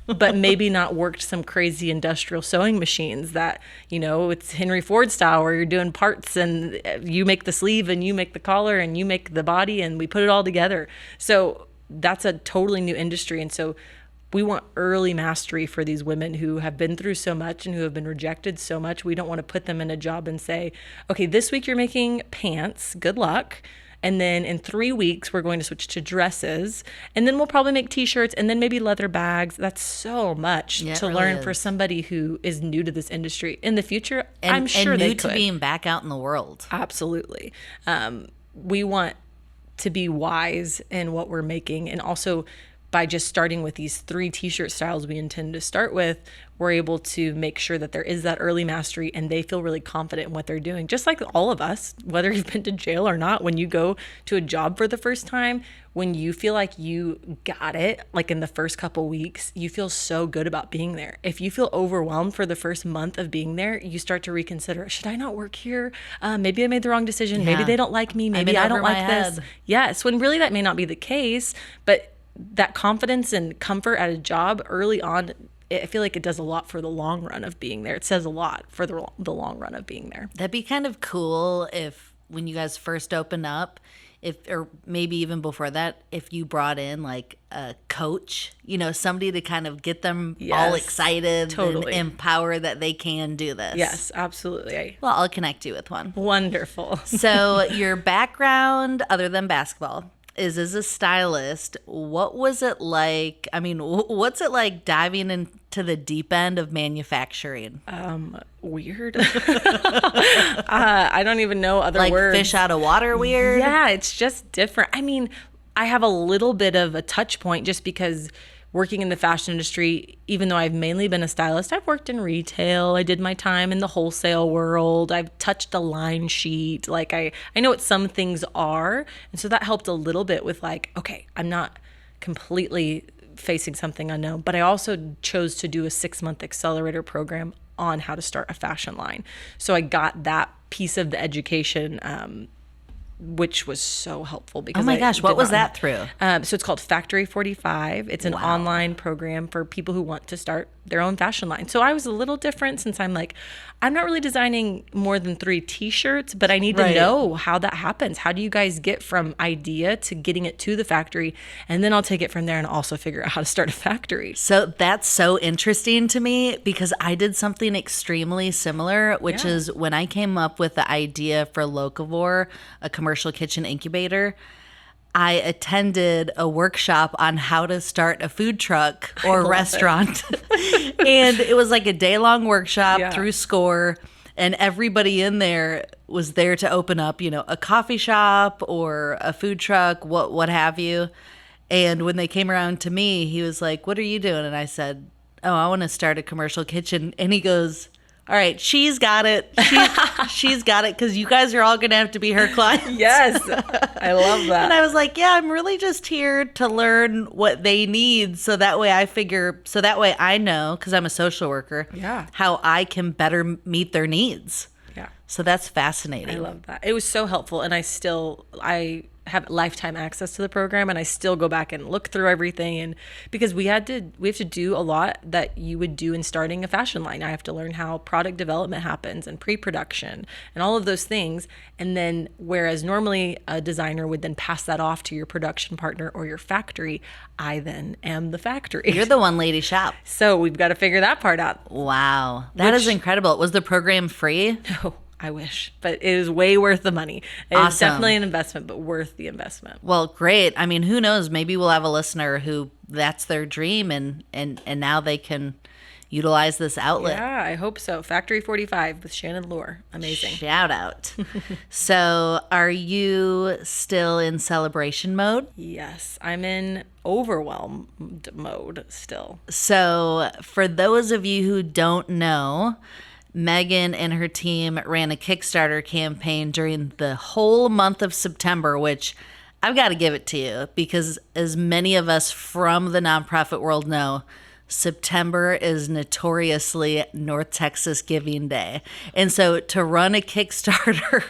But maybe not worked some crazy industrial sewing machines that, it's Henry Ford style where you're doing parts and you make the sleeve and you make the collar and you make the body and we put it all together. So that's a totally new industry. And so we want early mastery for these women who have been through so much and who have been rejected so much. We don't want to put them in a job and say, okay, this week you're making pants, good luck. And then in 3 weeks, we're going to switch to dresses. And then we'll probably make t-shirts and then maybe leather bags. That's so much to learn for somebody who is new to this industry. In the future, I'm sure they could. And new to being back out in the world. Absolutely. We want to be wise in what we're making. And also, by just starting with these 3 t-shirt styles we intend to start with, we're able to make sure that there is that early mastery and they feel really confident in what they're doing. Just like all of us, whether you've been to jail or not, when you go to a job for the first time, when you feel like you got it, like in the first couple weeks, you feel so good about being there. If you feel overwhelmed for the first month of being there, you start to reconsider, should I not work here? Maybe I made the wrong decision. Yeah. Maybe they don't like me. Maybe I don't like this. Yes, when really that may not be the case, but that confidence and comfort at a job early on, I feel like it does a lot for the long run of being there. It says a lot for the long run of being there. That'd be kind of cool if when you guys first open up, or maybe even before that, if you brought in like a coach, somebody to kind of get them all excited and empower that they can do this. Yes, absolutely. Well, I'll connect you with one. Wonderful. So your background, other than basketball, is as a stylist. What was it like? I mean, what's it like diving into the deep end of manufacturing? Weird. I don't even know other words. Like fish out of water weird? Yeah, it's just different. I mean, I have a little bit of a touch point just because working in the fashion industry, even though I've mainly been a stylist, I've worked in retail. I did my time in the wholesale world. I've touched a line sheet. Like I know what some things are. And so that helped a little bit with like, okay, I'm not completely facing something unknown, but I also chose to do a 6-month accelerator program on how to start a fashion line. So I got that piece of the education, which was so helpful because oh my gosh, what was that through? So it's called Factory 45. It's an online program for people who want to start their own fashion line. So I was a little different since I'm not really designing more than 3 t-shirts, but I need to know how that happens. How do you guys get from idea to getting it to the factory? And then I'll take it from there and also figure out how to start a factory. So that's so interesting to me because I did something extremely similar, which is when I came up with the idea for Locavore, a commercial kitchen incubator, I attended a workshop on how to start a food truck or restaurant. And it was like a day-long workshop through SCORE, and everybody in there was there to open up, a coffee shop or a food truck, what have you. And when they came around to me, he was like, "What are you doing?" And I said, "Oh, I want to start a commercial kitchen." And he goes, "All right, she's got it. She's got it because you guys are all going to have to be her clients." Yes, I love that. And I was like, yeah, I'm really just here to learn what they need so that way I know, because I'm a social worker, how I can better meet their needs. Yeah. So that's fascinating. I love that. It was so helpful. And I have lifetime access to the program, and I still go back and look through everything. And because we have to do a lot that you would do in starting a fashion line. I have to learn how product development happens and pre-production and all of those things. And then whereas normally a designer would then pass that off to your production partner or your factory, I then am the factory. You're the one lady shop. So we've got to figure that part out. Wow. That is incredible. Was the program free? No, I wish, but it is way worth the money. It is definitely an investment, but worth the investment. Well, great. I mean, who knows? Maybe we'll have a listener who that's their dream and now they can utilize this outlet. Yeah, I hope so. Factory 45 with Shannon Lore. Amazing. Shout out. So are you still in celebration mode? Yes, I'm in overwhelmed mode still. So for those of you who don't know, Meghan and her team ran a Kickstarter campaign during the whole month of September, which I've got to give it to you because as many of us from the nonprofit world know, September is notoriously North Texas Giving Day. And so to run a Kickstarter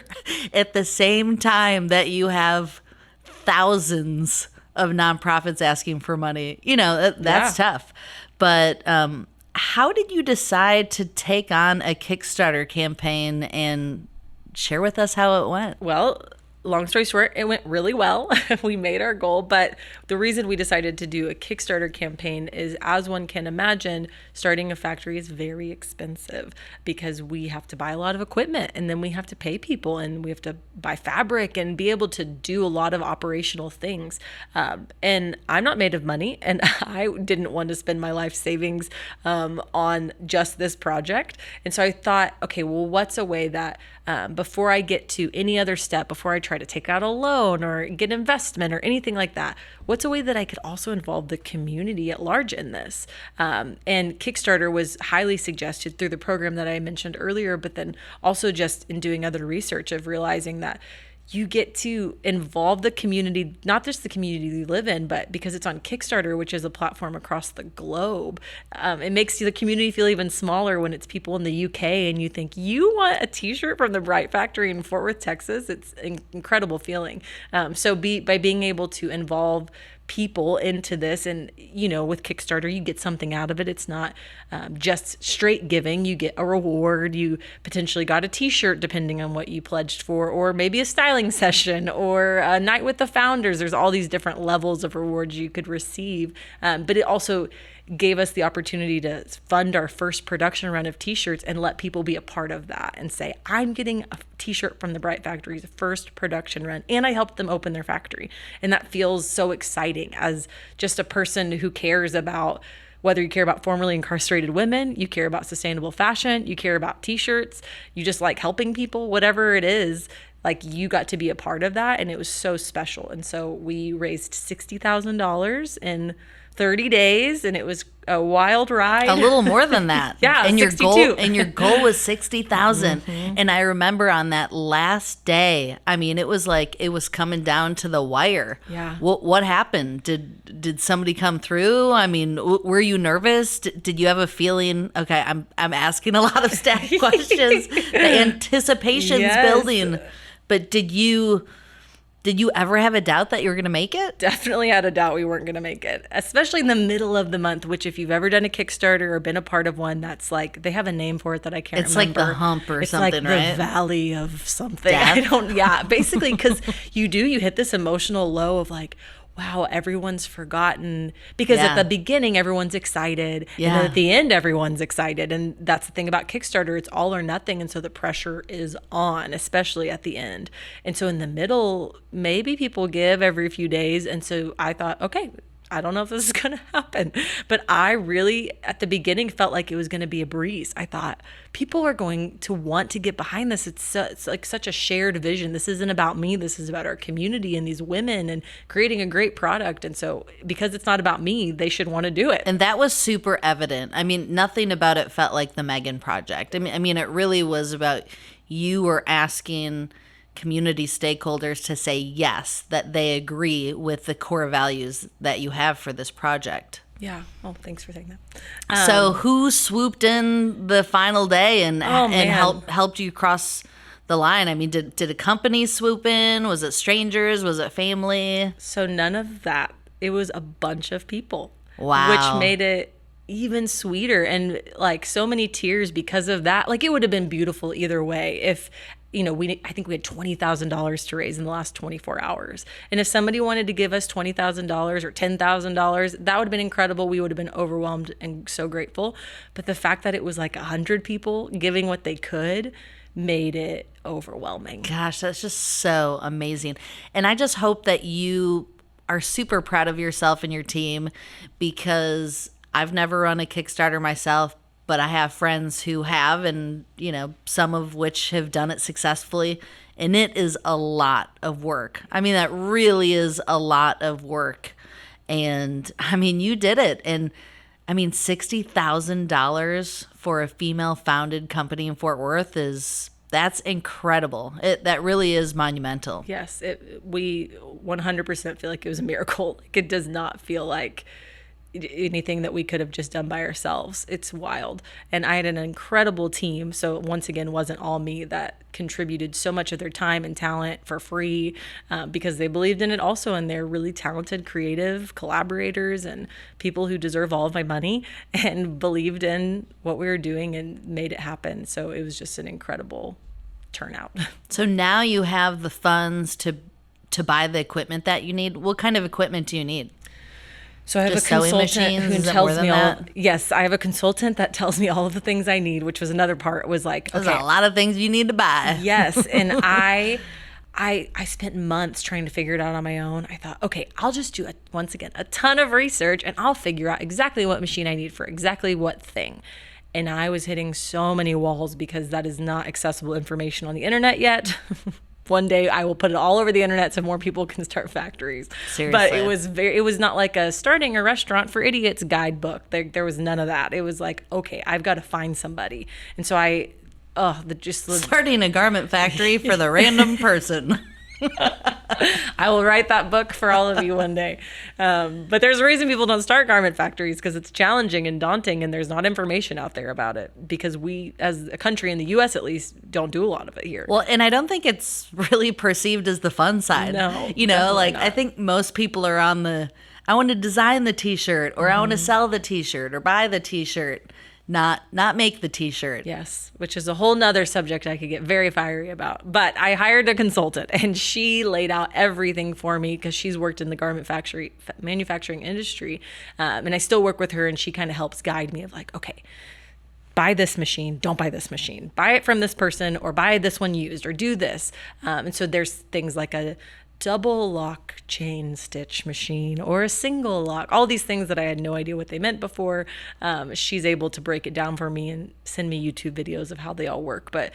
at the same time that you have thousands of nonprofits asking for money, that's tough. But how did you decide to take on a Kickstarter campaign and share with us how it went? Well, long story short, it went really well. We made our goal, but the reason we decided to do a Kickstarter campaign is, as one can imagine, starting a factory is very expensive because we have to buy a lot of equipment and then we have to pay people and we have to buy fabric and be able to do a lot of operational things. And I'm not made of money, and I didn't want to spend my life savings on just this project. And so I thought, okay, well, what's a way that before I get to any other step, before I try to take out a loan or get investment or anything like that, what's a way that I could also involve the community at large in this? And Kickstarter was highly suggested through the program that I mentioned earlier, but then also just in doing other research of realizing that you get to involve the community, not just the community you live in, but because it's on Kickstarter, which is a platform across the globe, it makes the community feel even smaller when it's people in the UK and you think, you want a t-shirt from the Bright Factory in Fort Worth, Texas? It's an incredible feeling. So by being able to involve people into this, and with Kickstarter you get something out of it. It's not just straight giving. You get a reward. You potentially got a t-shirt depending on what you pledged for, or maybe a styling session or a night with the founders. There's all these different levels of rewards you could receive, but it also gave us the opportunity to fund our first production run of t-shirts and let people be a part of that and say, I'm getting a t-shirt from the Bright Factory's first production run, and I helped them open their factory. And that feels so exciting as just a person who cares about, whether you care about formerly incarcerated women, you care about sustainable fashion, you care about t-shirts, you just like helping people, whatever it is, like you got to be a part of that. And it was so special. And so we raised $60,000 in 30 days, and it was a wild ride. A little more than that. Yeah, and 62. Your goal was 60,000. And I remember on that last day, I mean, it was like it was coming down to the wire. Yeah. What happened? Did somebody come through? I mean, were you nervous? Did you have a feeling? Okay, I'm asking a lot of staff questions. The anticipation's building, but did you ever have a doubt that you were going to make it? Definitely had a doubt we weren't going to make it, especially in the middle of the month, which if you've ever done a Kickstarter or been a part of one, that's like, they have a name for it that I can't remember. It's like the hump or something, right? It's like the valley of something. Basically, because you hit this emotional low of like, wow, everyone's forgotten. Because at the beginning, everyone's excited. Yeah. And then at the end, everyone's excited. And that's the thing about Kickstarter. It's all or nothing. And so the pressure is on, especially at the end. And so in the middle, maybe people give every few days. And so I thought, okay, I don't know if this is going to happen. But I really, at the beginning, felt like it was going to be a breeze. I thought people are going to want to get behind this. It's like such a shared vision. This isn't about me. This is about our community and these women and creating a great product. And so because it's not about me, they should want to do it. And that was super evident. I mean, nothing about it felt like the Meghan Project. I mean, it really was about you were asking community stakeholders to say yes, that they agree with the core values that you have for this project. Yeah. Well, thanks for saying that. So who swooped in the final day and helped you cross the line. I mean, did a company swoop in? Was it strangers? Was it family? So none of that. It was a bunch of people. Wow. Which made it even sweeter, and like so many tears because of that. Like it would have been beautiful either way if, I think we had $20,000 to raise in the last 24 hours. And if somebody wanted to give us $20,000 or $10,000, that would have been incredible. We would have been overwhelmed and so grateful. But the fact that it was like 100 people giving what they could made it overwhelming. Gosh, that's just so amazing. And I just hope that you are super proud of yourself and your team, because I've never run a Kickstarter myself, but I have friends who have, and, some of which have done it successfully. And it is a lot of work. I mean, that really is a lot of work. And I mean, you did it. And I mean, $60,000 for a female founded company in Fort Worth that's incredible. That really is monumental. Yes. We 100% feel like it was a miracle. Like it does not feel like anything that we could have just done by ourselves. It's wild. And I had an incredible team. So once again, wasn't all me, that contributed so much of their time and talent for free because they believed in it also. And they're really talented, creative collaborators and people who deserve all of my money and believed in what we were doing and made it happen. So it was just an incredible turnout. So now you have the funds to buy the equipment that you need. What kind of equipment do you need? So I have Just a consultant who tells me all. Yes, I have a consultant that tells me all of the things I need, which was another part. Was like, there's a lot of things you need to buy. Yes, and I spent months trying to figure it out on my own. I thought, okay, I'll just do once again a ton of research, and I'll figure out exactly what machine I need for exactly what thing. And I was hitting so many walls because that is not accessible information on the internet yet. One day I will put it all over the internet so more people can start factories. Seriously. But it was not like a starting a restaurant for idiots guidebook. There was none of that. It was like, okay, I've got to find somebody. And so starting a garment factory for the random person. I will write that book for all of you one day. But there's a reason people don't start garment factories, because it's challenging and daunting, and there's not information out there about it, because we, as a country, in the U.S. at least, don't do a lot of it here. Well, and I don't think it's really perceived as the fun side. No. Like not. I think most people are on I want to design the t-shirt, or I want to sell the t-shirt, or buy the t-shirt. Not make the t-shirt. Yes, which is a whole nother subject I could get very fiery about. But I hired a consultant, and she laid out everything for me because she's worked in the garment manufacturing industry. And I still work with her, and she kind of helps guide me of like, okay, buy this machine, don't buy this machine. Buy it from this person, or buy this one used, or do this. And so there's things like a double lock chain stitch machine or a single lock, all these things that I had no idea what they meant before. She's able to break it down for me and send me YouTube videos of how they all work. But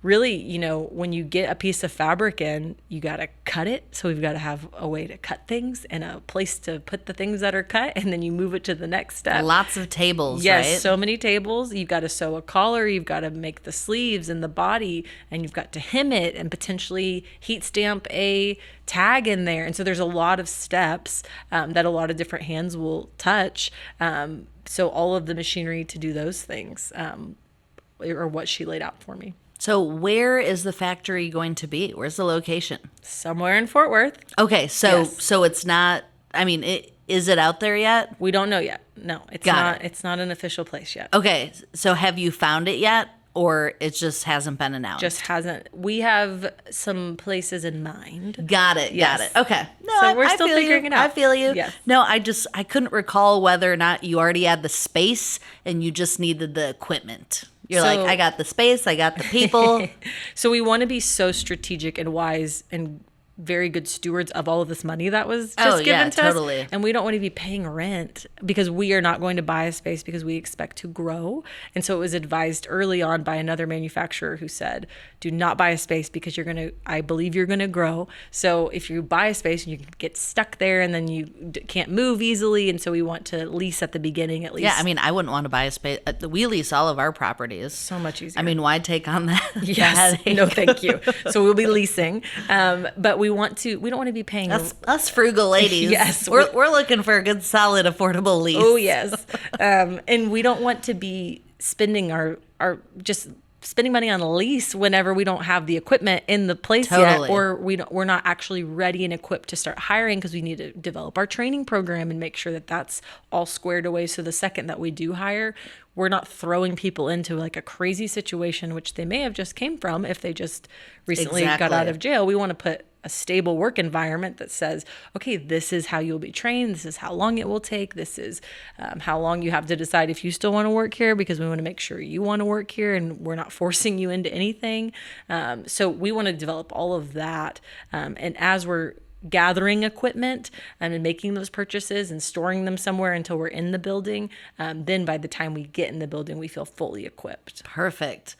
really, when you get a piece of fabric in, you got to cut it. So we've got to have a way to cut things and a place to put the things that are cut, and then you move it to the next step. Lots of tables, yes, right? So many tables. You've got to sew a collar, you've got to make the sleeves and the body, and you've got to hem it and potentially heat stamp a tag in there. And so there's a lot of steps that a lot of different hands will touch. So all of the machinery to do those things are what she laid out for me. So where is the factory going to be? Where's the location? Somewhere in Fort Worth. Okay, so Yes. so it's not. I mean, is it out there yet? We don't know yet. No, it's Got not. it. It's not an official place yet. Okay, so have you found it yet, or it just hasn't been announced? Just hasn't. We have some places in mind. Got it. Yes. Got it. Okay. No, So we're still feel figuring you. it out. I feel you. Yes. No, I couldn't recall whether or not you already had the space and you just needed the equipment. You're So- like, I got the space, I got the people. So we want to be so strategic and wise and very good stewards of all of this money that was just given to totally. us. And we don't want to be paying rent because we are not going to buy a space because we expect to grow. And so it was advised early on by another manufacturer who said, do not buy a space because I believe you're going to grow. So if you buy a space, you can get stuck there and then you can't move easily. And so we want to lease at the beginning at least. Yeah, I mean, I wouldn't want to buy a space. We lease all of our properties. So much easier. I mean, why take on that? Yes. that No, thank you. So we'll be leasing. But we don't want to be paying. Us frugal ladies. Yes. We're looking for a good, solid, affordable lease. Oh, yes. And we don't want to be spending our just spending money on a lease whenever we don't have the equipment in the place Totally. yet, or we're not actually ready and equipped to start hiring because we need to develop our training program and make sure that that's all squared away. So the second that we do hire, we're not throwing people into like a crazy situation, which they may have just came from if they just recently got out of jail. We want to put a stable work environment that says, okay, this is how you'll be trained. This is how long it will take. This is how long you have to decide if you still want to work here, because we want to make sure you want to work here and we're not forcing you into anything. So we want to develop all of that. And as we're gathering equipment and making those purchases and storing them somewhere until we're in the building, then by the time we get in the building, we feel fully equipped. Perfect.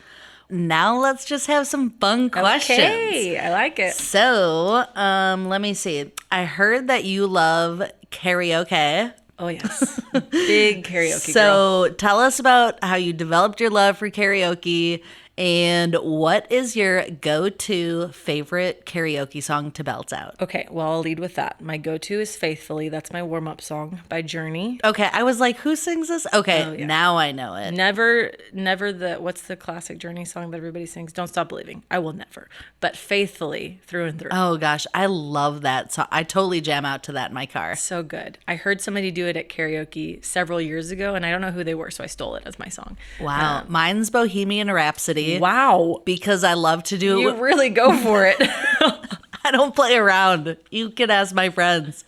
Now let's just have some fun questions. Okay, I like it. So, let me see. I heard that you love karaoke. Oh, yes. Big karaoke girl. So tell us about how you developed your love for karaoke, and what is your go-to favorite karaoke song to belt out? Okay, well, I'll lead with that. My go-to is Faithfully. That's my warm-up song by Journey. Okay, I was like, who sings this? Okay, now I know it. Never what's the classic Journey song that everybody sings? Don't Stop Believing. I will never. But Faithfully, through and through. Oh gosh, I love that song. I totally jam out to that in my car. So good. I heard somebody do it at karaoke several years ago, and I don't know who they were, so I stole it as my song. Wow. Mine's Bohemian Rhapsody. Wow. Because I love to do it. You really go for it. I don't play around. You can ask my friends.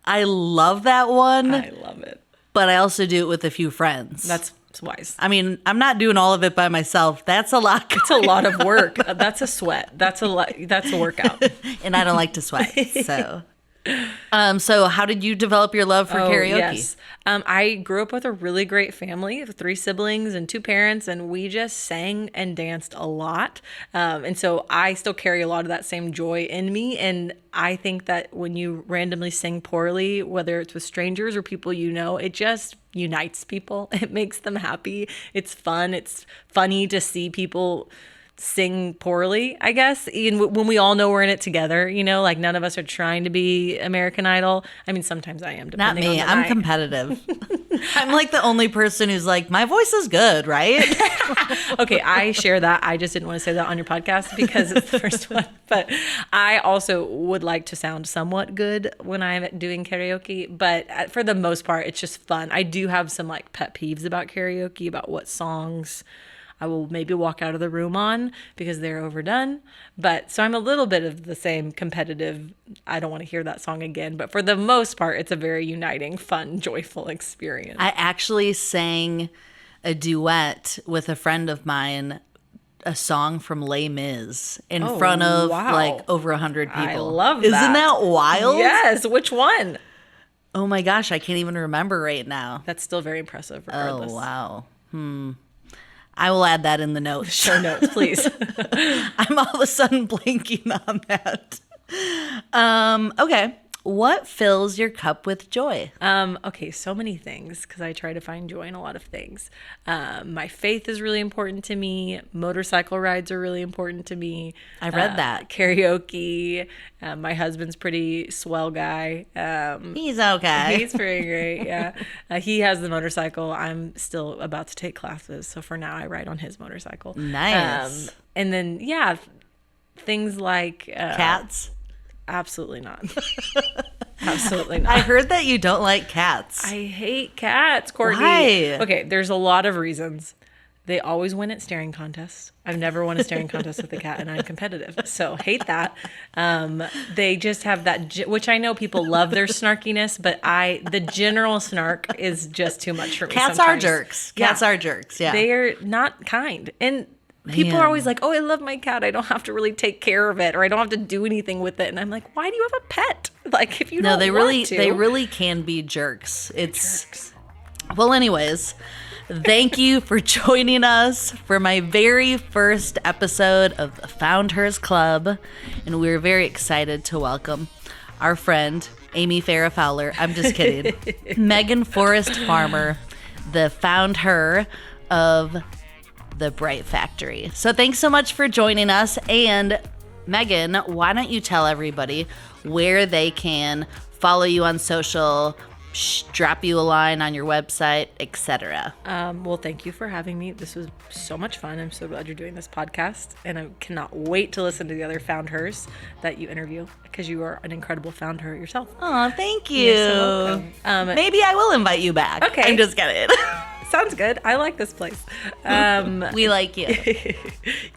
I love that one. I love it. But I also do it with a few friends. That's wise. I mean, I'm not doing all of it by myself. That's a lot. It's a lot of work. That's a sweat. That's a workout. And I don't like to sweat. So how did you develop your love for karaoke? Yes. I grew up with a really great family of 3 siblings and 2 parents, and we just sang and danced a lot. And so I still carry a lot of that same joy in me. And I think that when you randomly sing poorly, whether it's with strangers or people you know, it just unites people. It makes them happy. It's fun. It's funny to see people sing poorly, I guess, when we all know we're in it together, like none of us are trying to be American Idol. I mean, sometimes I am, Not depending me. on the I'm night. competitive. I'm like the only person who's like, my voice is good, right? Okay, I share that. I just didn't want to say that on your podcast because it's the first one. But I also would like to sound somewhat good when I'm doing karaoke. But for the most part, it's just fun. I do have some like pet peeves about karaoke, about what songs I will maybe walk out of the room on because they're overdone. But so I'm a little bit of the same competitive, I don't want to hear that song again. But for the most part, it's a very uniting, fun, joyful experience. I actually sang a duet with a friend of mine, a song from Les Mis in front of like over 100 people. I love that. Isn't that wild? Yes. Which one? Oh my gosh, I can't even remember right now. That's still very impressive regardless. Oh, wow. I will add that in the notes. Show notes, please. I'm all of a sudden blanking on that. Okay. What fills your cup with joy? Okay, so many things because I try to find joy in a lot of things. My faith is really important to me. Motorcycle rides are really important to me. I read that. Karaoke. My husband's pretty swell guy. He's okay. He's pretty great, yeah. He has the motorcycle. I'm still about to take classes, so for now I ride on his motorcycle. Nice. And then, yeah, things like... Cats? Absolutely not. Absolutely not. I heard that you don't like cats. I hate cats, Courtney. Why? Okay, there's a lot of reasons. They always win at staring contests. I've never won a staring contest with a cat, and I'm competitive, so hate that. They just have that, which I know people love their snarkiness, but the general snark is just too much for me. Cats sometimes. are jerks. Cats are jerks. Yeah, they are not kind, and people are always like, "Oh, I love my cat. I don't have to really take care of it, or I don't have to do anything with it." And I'm like, "Why do you have a pet? Like, if you don't they want to." they really can be jerks. It's well, anyways. Thank you for joining us for my very first episode of the FoundHER's Club, and we're very excited to welcome our friend Amy Farrah Fowler. I'm just kidding. Meghan Forest Farmer, the FoundHER of the Bright Factory. So thanks so much for joining us. And Meghan, why don't you tell everybody where they can follow you on social, drop you a line on your website, etc. Well, thank you for having me. This was so much fun. I'm so glad you're doing this podcast, and I cannot wait to listen to the other FoundHERs that you interview, because you are an incredible FoundHER yourself. Oh, thank you. You're so welcome. Maybe I will invite you back. Okay. I'm just kidding. Sounds good. I like this place. We like you.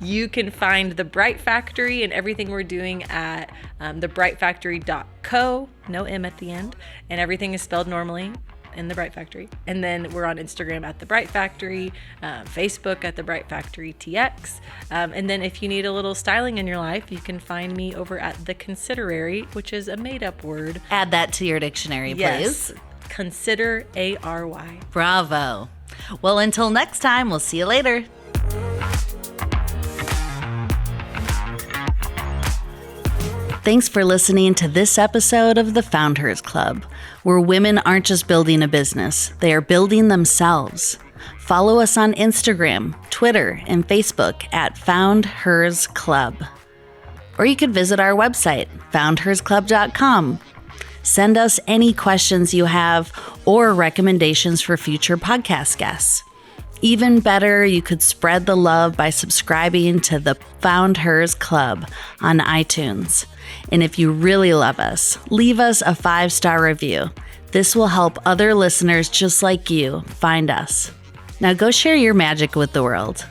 You can find The Bright Factory and everything we're doing at thebrightfactory.co, no M at the end, and everything is spelled normally in The Bright Factory. And then we're on Instagram at The Bright Factory, Facebook at The Bright Factory TX. And then if you need a little styling in your life, you can find me over at The Considerary, which is a made-up word. Add that to your dictionary, please. Yes. Consider ARY. Bravo. Well, until next time, we'll see you later. Thanks for listening to this episode of the FoundHERs Club, where women aren't just building a business, they are building themselves. Follow us on Instagram, Twitter, and Facebook at FoundHERs Club. Or you could visit our website, foundhersclub.com. Send us any questions you have or recommendations for future podcast guests. Even better, you could spread the love by subscribing to the FoundHERs Club on iTunes. And if you really love us, leave us a 5-star review. This will help other listeners just like you find us. Now go share your magic with the world.